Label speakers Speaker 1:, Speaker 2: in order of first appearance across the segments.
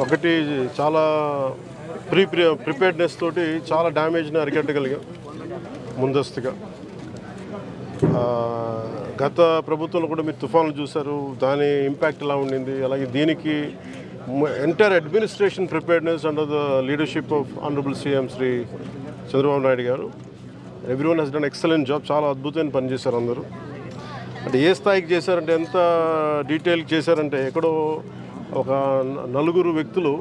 Speaker 1: ఒకటి చాలా ప్రిపేర్డ్నెస్ తోటి చాలా డ్యామేజ్ని అరికట్టగలిగాం ముందస్తుగా. గత ప్రభుత్వంలో కూడా మీరు తుఫాన్లు చూశారు, దాని ఇంపాక్ట్ ఎలా ఉండింది. అలాగే దీనికి entire administration preparedness under the leadership of honourable CM Shri Chandrababu Naidu garu. Everyone has done excellent job. చాలా అద్భుతమైన పని చేశారు అందరూ. అంటే ఏ స్థాయికి చేశారంటే, ఎంత డీటెయిల్కి చేశారంటే, ఎక్కడో ఒక 4 వ్యక్తులు,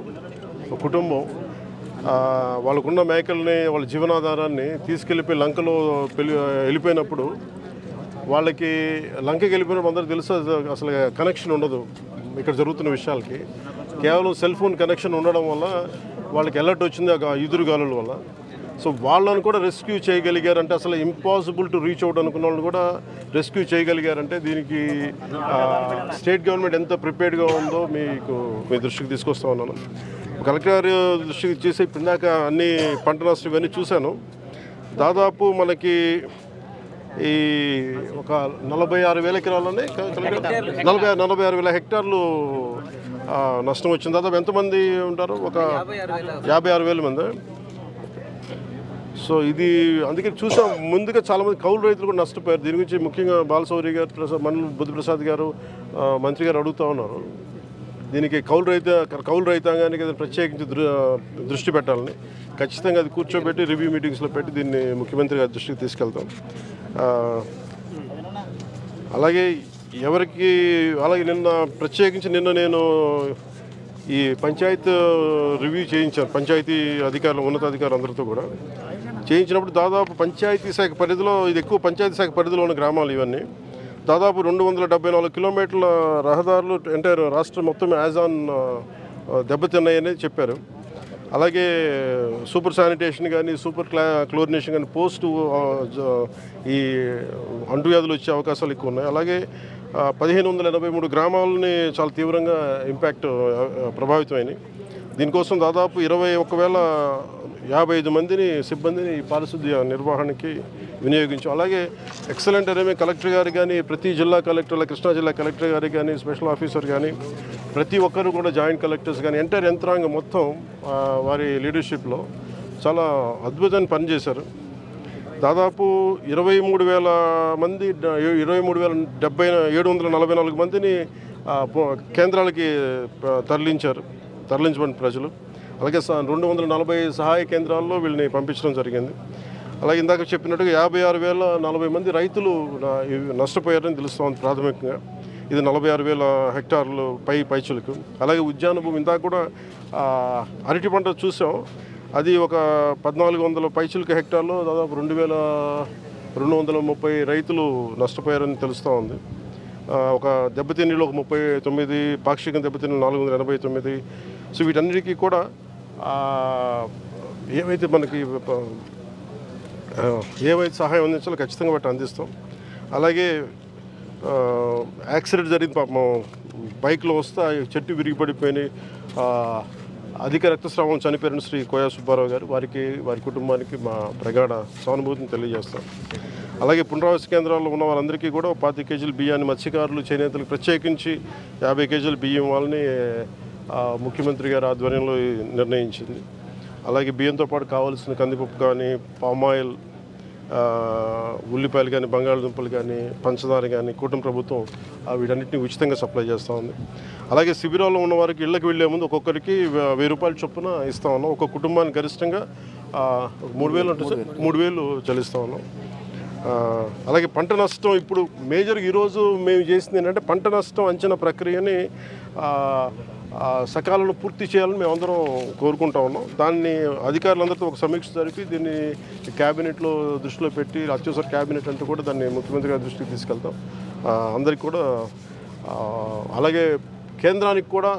Speaker 1: ఒక కుటుంబం వాళ్ళకున్న మేకల్ని, వాళ్ళ జీవనాధారాన్ని తీసుకెళ్ళిపోయి లంకలో వెళ్ళిపోయినప్పుడు, వాళ్ళకి లంకకి వెళ్ళిపోయినప్పుడు అందరూ తెలుసు అసలు కనెక్షన్ ఉండదు ఇక్కడ జరుగుతున్న విషయాలకి. కేవలం సెల్ ఫోన్ కనెక్షన్ ఉండడం వల్ల వాళ్ళకి అలర్ట్ వచ్చింది ఆ ఈదురుగాలుల వల్ల. సో వాళ్ళని కూడా రెస్క్యూ చేయగలిగారంటే, అసలు ఇంపాసిబుల్ టు రీచ్ అవుట్ అనుకున్న వాళ్ళని కూడా రెస్క్యూ చేయగలిగారంటే దీనికి స్టేట్ గవర్నమెంట్ ఎంత ప్రిపేర్డ్గా ఉందో మీ దృష్టికి తీసుకొస్తా ఉన్నాను. కలెక్టర్ గారి దృష్టికి చేసి ఇందాక అన్ని పంట నష్టం ఇవన్నీ చూశాను. దాదాపు మనకి ఈ ఒక 46,000 ఎకరాలని 46,000 హెక్టార్లు నష్టం వచ్చింది. దాదాపు ఎంతమంది ఉంటారు? ఒక 56,000 మంది. సో ఇది అందుకే చూసాం. ముందుగా చాలామంది కౌలు రైతులు కూడా నష్టపోయారు. దీని గురించి ముఖ్యంగా బాలశౌరి గారు, మండలి బుద్ధిప్రసాద్ గారు, మంత్రి గారు అడుగుతూ ఉన్నారు. దీనికి కౌలు రైతాంగానికి ప్రత్యేకించి దృష్టి పెట్టాలని, ఖచ్చితంగా అది కూర్చోబెట్టి రివ్యూ మీటింగ్స్లో పెట్టి దీన్ని ముఖ్యమంత్రి గారి దృష్టికి తీసుకెళ్తాం. అలాగే ప్రత్యేకించి నిన్న నేను ఈ పంచాయత్ రివ్యూ చేయించాను. పంచాయతీ ఉన్నతాధికారులు అందరితో కూడా చేయించినప్పుడు దాదాపు పంచాయతీ శాఖ పరిధిలో, ఇది ఎక్కువ పంచాయతీ శాఖ పరిధిలో ఉన్న గ్రామాలు ఇవన్నీ, దాదాపు 274 కిలోమీటర్ల రహదారులు ఎంటైర్ రాష్ట్రం మొత్తం యాజ్ ఆన్ దెబ్బతిన్నాయని చెప్పారు. అలాగే సూపర్ శానిటేషన్ కానీ, సూపర్ క్లోరినేషన్ కానీ, పోస్ట్ ఈ అంటువ్యాధులు వచ్చే అవకాశాలు ఎక్కువ ఉన్నాయి. అలాగే 1,583 గ్రామాలని చాలా తీవ్రంగా ప్రభావితమైనవి. దీనికోసం దాదాపు 21,055 మందిని సిబ్బందిని పారిశుద్ధ్య నిర్వహణకి వినియోగించాం. అలాగే ఎక్సలెంట్ అనేవి కలెక్టర్ గారు కానీ, ప్రతి జిల్లా కలెక్టర్ల, కృష్ణా జిల్లా కలెక్టర్ గారు కానీ, స్పెషల్ ఆఫీసర్ కానీ, ప్రతి ఒక్కరు కూడా జాయింట్ కలెక్టర్స్ కానీ, ఎంటైర్ యంత్రాంగం మొత్తం వారి లీడర్షిప్లో చాలా అద్భుతమైన పని చేశారు. దాదాపు 23,000 మంది, 23,744 మందిని కేంద్రాలకి తరలించబడిన ప్రజలు. అలాగే 240 సహాయ కేంద్రాల్లో వీళ్ళని పంపించడం జరిగింది. అలాగే ఇందాక చెప్పినట్టుగా 56,040 మంది రైతులు నష్టపోయారని తెలుస్తోంది ప్రాథమికంగా. ఇది 46,000 హెక్టార్లు పైచులకు. అలాగే ఉద్యాన భూమి, ఇందాక కూడా అరటి పంట చూసాం. అది ఒక 1,400 పైచులకు హెక్టార్లో దాదాపు 2,230 రైతులు నష్టపోయారని తెలుస్తూ ఉంది. ఒక దెబ్బతిన్నీళ్ళు ఒక 39, పాక్షిక దెబ్బతిన్నీళ్ళు 489. సో వీటన్నిటికీ కూడా ఏవైతే సహాయం అందించాలో ఖచ్చితంగా వాటి అందిస్తాం. అలాగే యాక్సిడెంట్ జరిగింది పాపం, బైక్లో వస్తే చెట్టు విరిగిపడిపోయినాయి, అధిక రక్తస్రావం చనిపోయిన శ్రీ కోయా సుబ్బారావు గారు, వారి కుటుంబానికి మా ప్రగాఢ సానుభూతిని తెలియజేస్తాం. అలాగే పునరావాస కేంద్రాల్లో ఉన్న వాళ్ళందరికీ కూడా 25 కేజీల బియ్యాన్ని మత్స్యకారులు, చేనేతలకు ప్రత్యేకించి 50 కేజీల బియ్యం వాళ్ళని ముఖ్యమంత్రి గారి ఆధ్వర్యంలో నిర్ణయించింది. అలాగే బియ్యంతో పాటు కావాల్సిన కందిపప్పు కానీ, పామాయిల్, ఉల్లిపాయలు కానీ, బంగాళదుంపలు కానీ, పంచదార కానీ కూటమి ప్రభుత్వం వీటన్నిటిని ఉచితంగా సప్లై చేస్తూ ఉంది. అలాగే శిబిరాల్లో ఉన్న వారికి ఇళ్ళకి వెళ్లే ముందు ఒక్కొక్కరికి 1,000 రూపాయల చొప్పున ఇస్తూ ఉన్నాం. ఒక్కొక్క కుటుంబానికి గరిష్టంగా 3,000 అంటే 3,000 చెల్లిస్తూ ఉన్నాం. అలాగే పంట నష్టం, ఇప్పుడు మేజర్గా ఈరోజు మేము చేసింది ఏంటంటే పంట నష్టం అంచనా ప్రక్రియని సకాలంలో పూర్తి చేయాలని మేమందరం కోరుకుంటా ఉన్నాం. దాన్ని అధికారులందరితో ఒక సమీక్ష జరిపి దీన్ని క్యాబినెట్లో దృష్టిలో పెట్టి, అత్యవసర క్యాబినెట్ అంటూ కూడా దాన్ని ముఖ్యమంత్రి గారి దృష్టికి తీసుకెళ్తాం అందరికీ కూడా. అలాగే కేంద్రానికి కూడా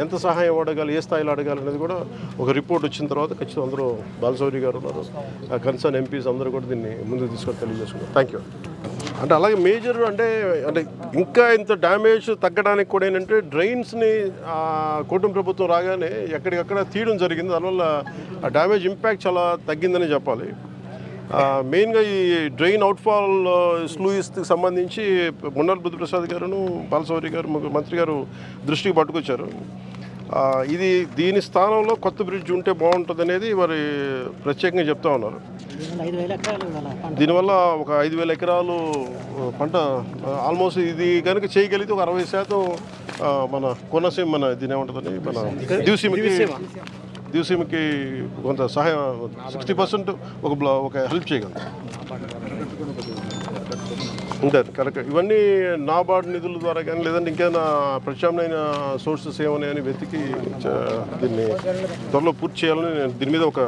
Speaker 1: ఎంత సహాయం అడగాలి, ఏ స్థాయిలో అడగాలి అనేది కూడా ఒక రిపోర్ట్ వచ్చిన తర్వాత ఖచ్చితంగా అందరూ, బాలశౌరి గారు ఉన్నారు, కన్సర్న్ ఎంపీస్ అందరూ కూడా దీన్ని ముందుకు తీసుకొని తెలియజేసుకున్నాం. Thank you. అంటే అలాగే మేజర్ అంటే ఇంకా ఇంత డ్యామేజ్ తగ్గడానికి కూడా ఏంటంటే డ్రైన్స్ని కూటమి ప్రభుత్వం రాగానే ఎక్కడికక్కడ తీయడం జరిగింది. దానివల్ల ఆ డ్యామేజ్ ఇంపాక్ట్ చాలా తగ్గిందని చెప్పాలి. మెయిన్గా ఈ డ్రైన్ అవుట్ఫాల్ స్లూయిస్కి సంబంధించి మండలి బుద్ధిప్రసాద్ గారును, బాలశౌరి గారు, మంత్రి గారు దృష్టికి పట్టుకొచ్చారు. ఇది దీని స్థానంలో కొత్త బ్రిడ్జ్ ఉంటే బాగుంటుంది అనేది మరి ప్రత్యేకంగా చెప్తా ఉన్నారు. దీనివల్ల ఒక 5,000 ఎకరాలు పంట ఆల్మోస్ట్ ఇది కనుక చేయగలిగితే ఒక 60% మన కోనసీమ మన దీని ఏముంటుందని మన దివసీమకి కొంత సహాయం 60% ఒక హెల్ప్ చేయగలరు. అంతే కరెక్ట్. ఇవన్నీ నాబార్డ్ నిధుల ద్వారా కానీ లేదంటే ఇంకేమైనా ప్రత్యామ్నాయ సోర్సెస్ ఏమన్నాయని వెతికి దీన్ని త్వరలో పూర్తి చేయాలని దీని మీద ఒక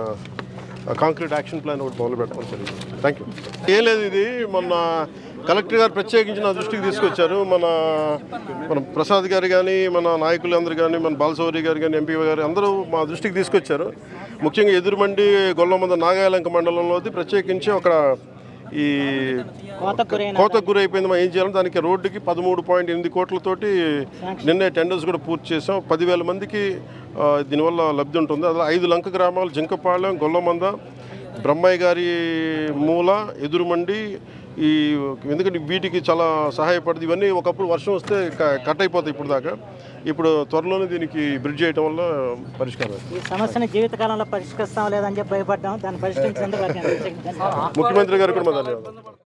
Speaker 1: కాంక్రీట్ యాక్షన్ ప్లాన్ ఒకటి మొదలు పెట్టడం జరిగింది. Thank you. ఏం లేదు, ఇది మొన్న కలెక్టర్ గారు ప్రత్యేకించి నా దృష్టికి తీసుకొచ్చారు. మన ప్రసాద్ గారు కానీ మన నాయకులందరూ కానీ మన బాలసౌరి గారు కానీ ఎంపీ గారు అందరూ మా దృష్టికి తీసుకొచ్చారు. ముఖ్యంగా ఎదురుమండి గొల్లమంద నాగాయలంక మండలంలోది ప్రత్యేకించి ఒక ఈ కోతకు గురైపోయింది. మనం ఏం చేయాలి, దానికి రోడ్డుకి 13.8 కోట్లతోటి నిన్నే టెండర్స్ కూడా పూర్తి చేసాం. 10,000 మందికి దీనివల్ల లబ్ధి ఉంటుంది. అలా 5 లంక గ్రామాలు జింకపాలెం, గొల్లమంద, బ్రహ్మయ్య గారి మూల, ఎదురుమండి ఎందుకంటే వీటికి చాలా సహాయపడుతుంది. ఇవన్నీ ఒకప్పుడు వర్షం వస్తే కట్ అయిపోతాయి ఇప్పుడు దాకా. ఇప్పుడు త్వరలోనే దీనికి బ్రిడ్జ్ చేయడం వల్ల పరిష్కారం.
Speaker 2: ఈ సమస్యను జీవితకాలంలో పరిష్కరిస్తాం లేదని చెప్పి భయపడ్డాం. దాన్ని పరిష్కరించినందుకు
Speaker 1: ముఖ్యమంత్రి గారు కూడా మా ధన్యవాదాలు.